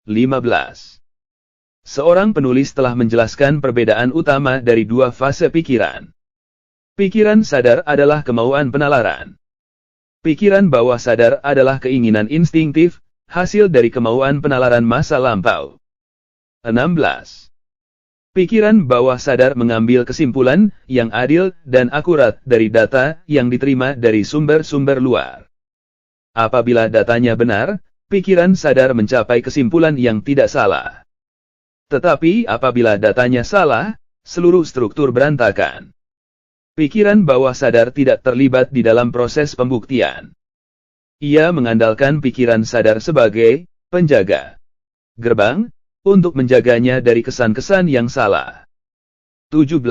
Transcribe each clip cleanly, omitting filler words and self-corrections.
15. Seorang penulis telah menjelaskan perbedaan utama dari dua fase pikiran. Pikiran sadar adalah kemauan penalaran. Pikiran bawah sadar adalah keinginan instingtif, hasil dari kemauan penalaran masa lampau. 16. Pikiran bawah sadar mengambil kesimpulan yang adil dan akurat dari data yang diterima dari sumber-sumber luar. Apabila datanya benar, pikiran sadar mencapai kesimpulan yang tidak salah. Tetapi apabila datanya salah, seluruh struktur berantakan. Pikiran bawah sadar tidak terlibat di dalam proses pembuktian. Ia mengandalkan pikiran sadar sebagai penjaga gerbang untuk menjaganya dari kesan-kesan yang salah. 17.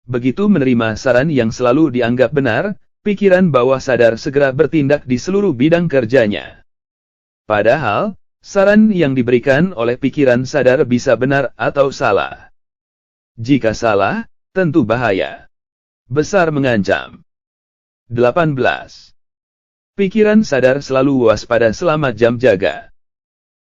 Begitu menerima saran yang selalu dianggap benar, pikiran bawah sadar segera bertindak di seluruh bidang kerjanya. Padahal, saran yang diberikan oleh pikiran sadar bisa benar atau salah. Jika salah, tentu bahaya besar mengancam. 18. Pikiran sadar selalu waspada selama jam jaga.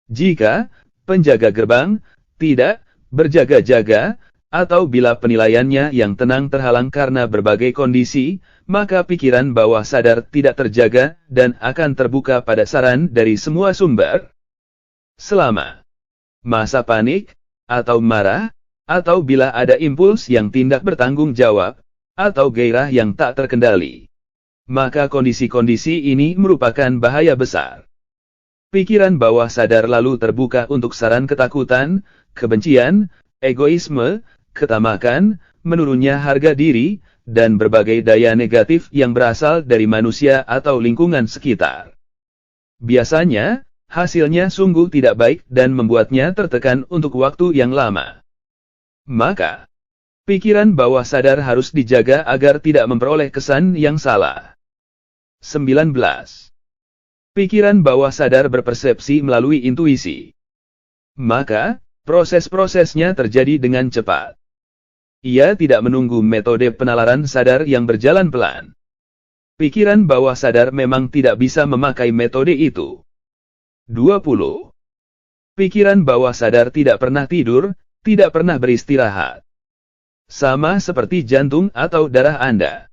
Jika penjaga gerbang tidak berjaga-jaga, atau bila penilaiannya yang tenang terhalang karena berbagai kondisi, maka pikiran bawah sadar tidak terjaga dan akan terbuka pada saran dari semua sumber. Selama masa panik, atau marah, atau bila ada impuls yang tidak bertanggung jawab, atau gairah yang tak terkendali, maka kondisi-kondisi ini merupakan bahaya besar. Pikiran bawah sadar lalu terbuka untuk saran ketakutan, kebencian, egoisme, ketamakan, menurunnya harga diri, dan berbagai daya negatif yang berasal dari manusia atau lingkungan sekitar. Biasanya, hasilnya sungguh tidak baik dan membuatnya tertekan untuk waktu yang lama. Maka, pikiran bawah sadar harus dijaga agar tidak memperoleh kesan yang salah. 19. Pikiran bawah sadar berpersepsi melalui intuisi. Maka, proses-prosesnya terjadi dengan cepat. Ia tidak menunggu metode penalaran sadar yang berjalan pelan. Pikiran bawah sadar memang tidak bisa memakai metode itu. 20. Pikiran bawah sadar tidak pernah tidur, tidak pernah beristirahat. Sama seperti jantung atau darah Anda.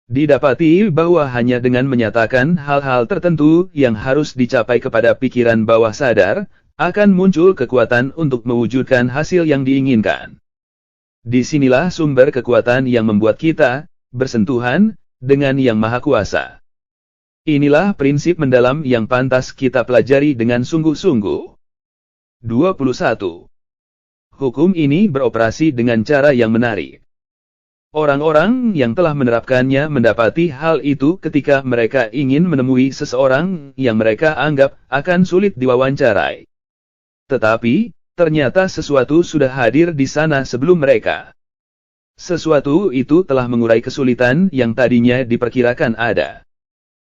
Didapati bahwa hanya dengan menyatakan hal-hal tertentu yang harus dicapai kepada pikiran bawah sadar, akan muncul kekuatan untuk mewujudkan hasil yang diinginkan. Disinilah sumber kekuatan yang membuat kita bersentuhan dengan Yang Maha Kuasa. Inilah prinsip mendalam yang pantas kita pelajari dengan sungguh-sungguh. 21. Hukum ini beroperasi dengan cara yang menarik. Orang-orang yang telah menerapkannya mendapati hal itu ketika mereka ingin menemui seseorang yang mereka anggap akan sulit diwawancarai. Tetapi, ternyata sesuatu sudah hadir di sana sebelum mereka. Sesuatu itu telah mengurai kesulitan yang tadinya diperkirakan ada.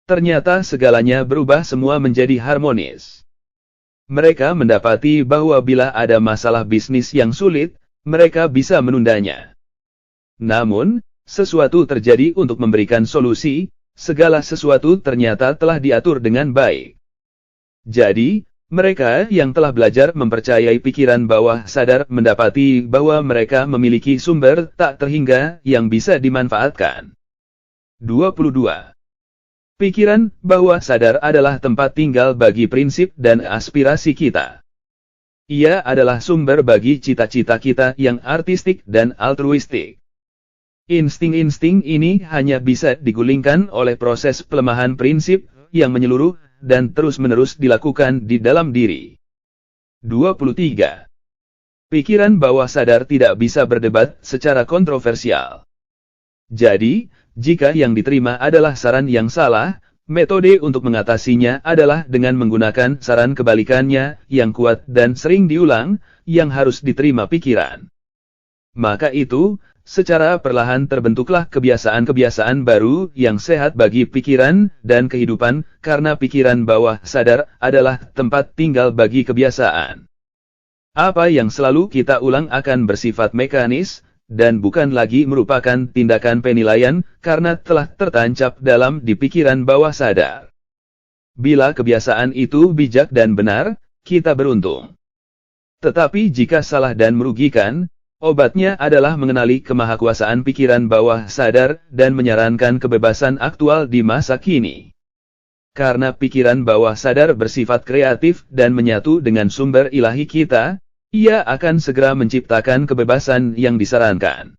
Ternyata segalanya berubah semua menjadi harmonis. Mereka mendapati bahwa bila ada masalah bisnis yang sulit, mereka bisa menundanya. Namun, sesuatu terjadi untuk memberikan solusi, segala sesuatu ternyata telah diatur dengan baik. Jadi, mereka yang telah belajar mempercayai pikiran bawah sadar mendapati bahwa mereka memiliki sumber tak terhingga yang bisa dimanfaatkan. 22. Pikiran bawah sadar adalah tempat tinggal bagi prinsip dan aspirasi kita. Ia adalah sumber bagi cita-cita kita yang artistik dan altruistik. Insting-insting ini hanya bisa digulingkan oleh proses pelemahan prinsip yang menyeluruh dan terus-menerus dilakukan di dalam diri. 23. Pikiran bawah sadar tidak bisa berdebat secara kontroversial. Jadi, jika yang diterima adalah saran yang salah, metode untuk mengatasinya adalah dengan menggunakan saran kebalikannya yang kuat dan sering diulang, yang harus diterima pikiran. Maka itu, secara perlahan terbentuklah kebiasaan-kebiasaan baru yang sehat bagi pikiran dan kehidupan, karena pikiran bawah sadar adalah tempat tinggal bagi kebiasaan. Apa yang selalu kita ulang akan bersifat mekanis, dan bukan lagi merupakan tindakan penilaian, karena telah tertancap dalam di pikiran bawah sadar. Bila kebiasaan itu bijak dan benar, kita beruntung. Tetapi jika salah dan merugikan, obatnya adalah mengenali kemahakuasaan pikiran bawah sadar dan menyarankan kebebasan aktual di masa kini. Karena pikiran bawah sadar bersifat kreatif dan menyatu dengan sumber ilahi kita, ia akan segera menciptakan kebebasan yang disarankan.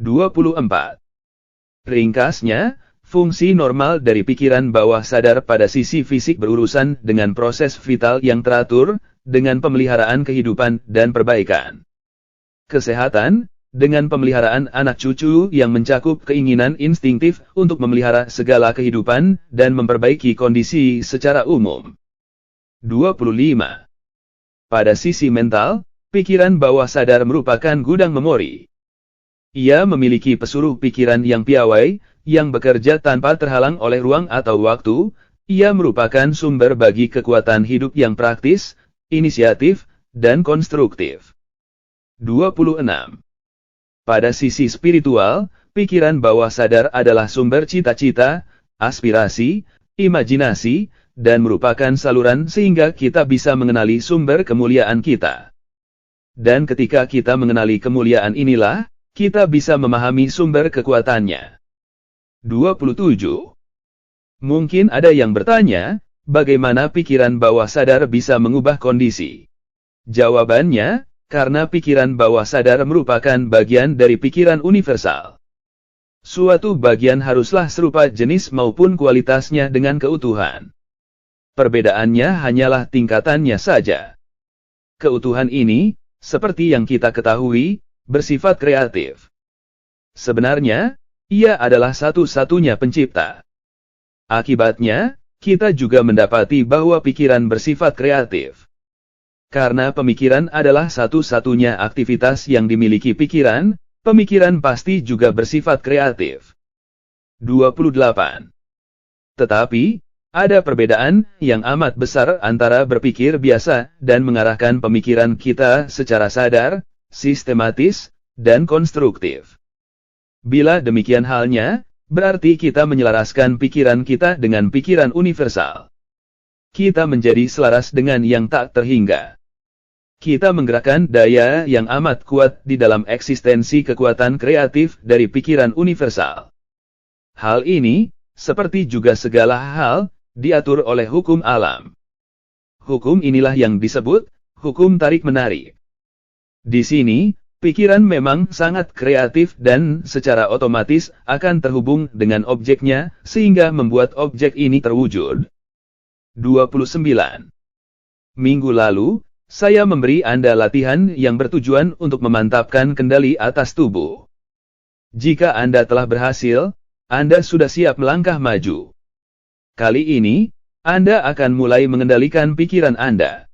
24. Ringkasnya, fungsi normal dari pikiran bawah sadar pada sisi fisik berurusan dengan proses vital yang teratur, dengan pemeliharaan kehidupan dan perbaikan kesehatan, dengan pemeliharaan anak cucu yang mencakup keinginan instinktif untuk memelihara segala kehidupan dan memperbaiki kondisi secara umum. 25. Pada sisi mental, pikiran bawah sadar merupakan gudang memori. Ia memiliki pesuruh pikiran yang piawai, yang bekerja tanpa terhalang oleh ruang atau waktu. Ia merupakan sumber bagi kekuatan hidup yang praktis, inisiatif, dan konstruktif. 26. Pada sisi spiritual, pikiran bawah sadar adalah sumber cita-cita, aspirasi, imajinasi, dan merupakan saluran sehingga kita bisa mengenali sumber kemuliaan kita. Dan ketika kita mengenali kemuliaan inilah, kita bisa memahami sumber kekuatannya. 27. Mungkin ada yang bertanya, bagaimana pikiran bawah sadar bisa mengubah kondisi? Jawabannya, karena pikiran bawah sadar merupakan bagian dari pikiran universal. Suatu bagian haruslah serupa jenis maupun kualitasnya dengan keutuhan. Perbedaannya hanyalah tingkatannya saja. Keutuhan ini, seperti yang kita ketahui, bersifat kreatif. Sebenarnya, ia adalah satu-satunya pencipta. Akibatnya, kita juga mendapati bahwa pikiran bersifat kreatif. Karena pemikiran adalah satu-satunya aktivitas yang dimiliki pikiran, pemikiran pasti juga bersifat kreatif. 28. Tetapi, ada perbedaan yang amat besar antara berpikir biasa dan mengarahkan pemikiran kita secara sadar, sistematis, dan konstruktif. Bila demikian halnya, berarti kita menyelaraskan pikiran kita dengan pikiran universal. Kita menjadi selaras dengan yang tak terhingga. Kita menggerakkan daya yang amat kuat di dalam eksistensi kekuatan kreatif dari pikiran universal. Hal ini, seperti juga segala hal, diatur oleh hukum alam. Hukum inilah yang disebut hukum tarik-menarik. Di sini, pikiran memang sangat kreatif dan secara otomatis akan terhubung dengan objeknya, sehingga membuat objek ini terwujud. 29. Minggu lalu, saya memberi Anda latihan yang bertujuan untuk memantapkan kendali atas tubuh. Jika Anda telah berhasil, Anda sudah siap melangkah maju. Kali ini, Anda akan mulai mengendalikan pikiran Anda.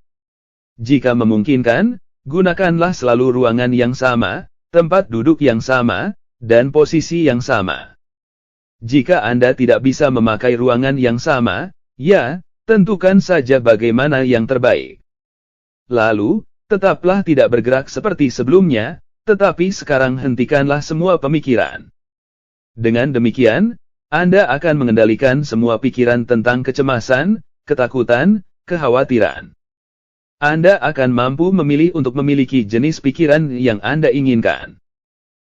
Jika memungkinkan, gunakanlah selalu ruangan yang sama, tempat duduk yang sama, dan posisi yang sama. Jika Anda tidak bisa memakai ruangan yang sama, ya, tentukan saja bagaimana yang terbaik. Lalu, tetaplah tidak bergerak seperti sebelumnya, tetapi sekarang hentikanlah semua pemikiran. Dengan demikian, Anda akan mengendalikan semua pikiran tentang kecemasan, ketakutan, kekhawatiran. Anda akan mampu memilih untuk memiliki jenis pikiran yang Anda inginkan.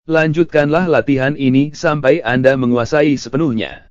Lanjutkanlah latihan ini sampai Anda menguasai sepenuhnya.